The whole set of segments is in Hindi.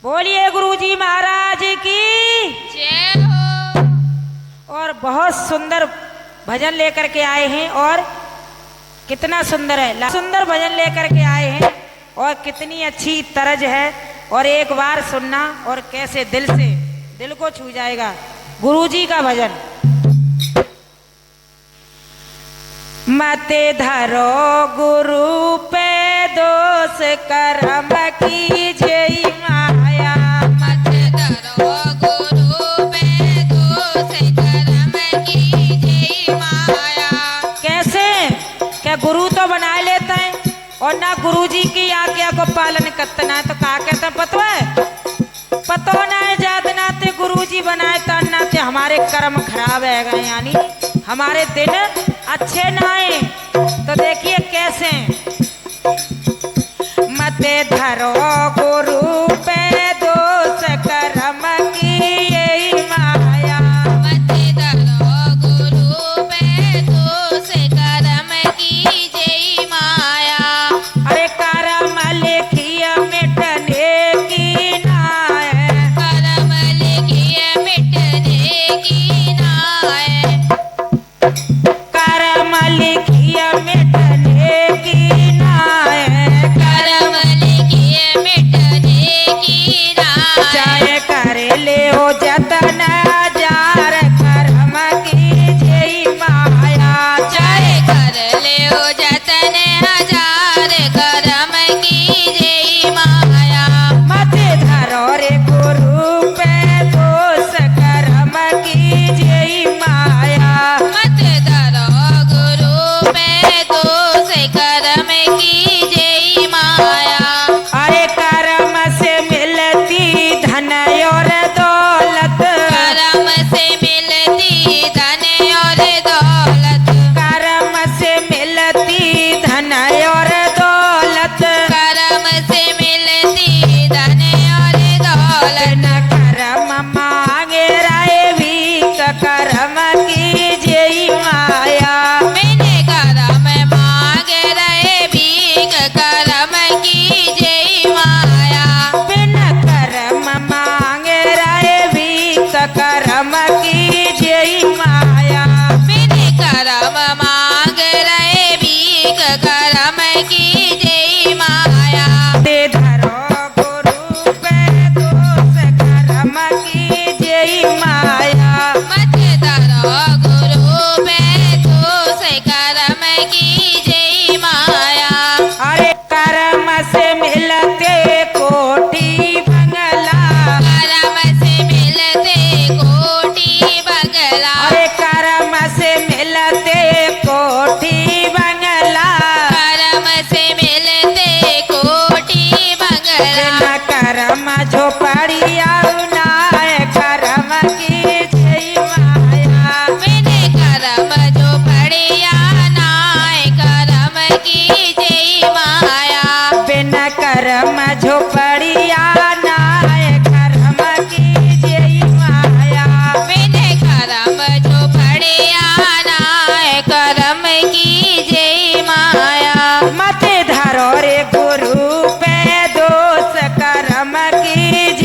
बोलिए गुरुजी महाराज की जय हो। और बहुत सुंदर भजन लेकर के आए हैं। और कितना सुंदर है, सुंदर भजन लेकर के आए हैं और कितनी अच्छी तरज है। और एक बार सुनना और कैसे दिल से दिल को छू जाएगा गुरुजी का भजन। मते धरो गुरु पे दोष कर्म कीजिए माया। मत धरो गुरु पे दोष कर्म कीजिए माया। कैसे? क्या गुरु तो बना लेते हैं और ना गुरुजी की आज्ञा को पालन करते ना, तो क्या कहते हैं पतो है? पतो ना है जात नाते गुरुजी बनाए तन नाते हमारे कर्म खराब है गए, यानी हमारे दिन अच्छे ना आए। तो देखिए कैसे, मते धरो गुरु पे दोष कर्म की यही माया। मत धरो गुरु पे दोष कर्म कीजिए माया। अरे कर्म लिखिए मिटने की नाय। कर्म लिखिए मिटने की नाय। कर्म लिखिए मिटने की नाय। कर्म लिखिए मिटने की नाय। चाहे करे ले हो जतन हजार कर्म कीजिए माया। चाहे कर ले हो जतन हजार कर्म कीजिए माया। मत धरो रे गुरु पे दोष कर्म कीजिए माया। मत धरो गुरु पे दोष कर्म कीजिए माया। अरे कर्म से मिलती धन और दौलत। कर्म से मिलती धन और दौलत। कर्म से मिलती धन और दौलत। कर्म से मिलती धन और दौलत। न कर्म मांगे राय भीख कर्म कीजिए माया। मैंने कर्म मांग रहे भीख कर्म कीजिए माया। बिन कर्म मांगे राय भीख कर्म कीजिए माया। मैंने कर्म मांग रहे भीख कर्म कीजिए माया। ते धरो गुरु पे दोष कर्म कीजिए माया। मत धरो गुरु पे दोष कर्म कीजिए माया। अरे कर्म से मिलते कोटि बंगला। कर्म से मिलते कोटि बंगला। अरे कर्म से मिलते कोटि बंगला। कर्म से मिलते कोटि बंगला। बिन कर्म झोपड़िया नाय कर्म कीजिए माया। मैंने कर्म जो पढ़िया नाय कर्म कीजिए माया। बिन कर्म झोपड़िया नाय कर्म कीजिए माया। मैंने कर्म जो पढ़िया नाय कर्म कीजिए माया। मत धरो रे गुरु पे दोष कर्म कीजिए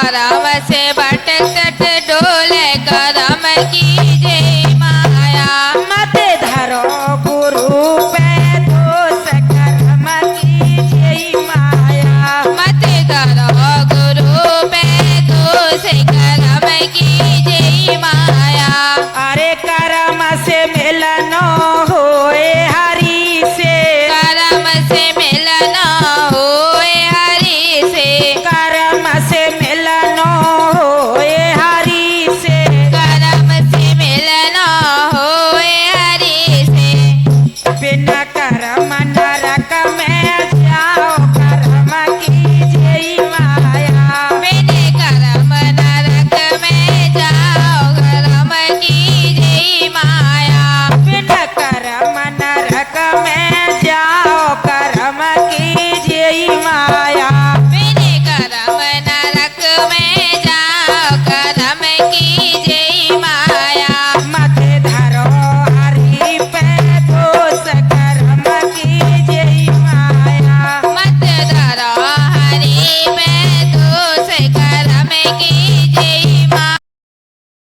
करम से बड़े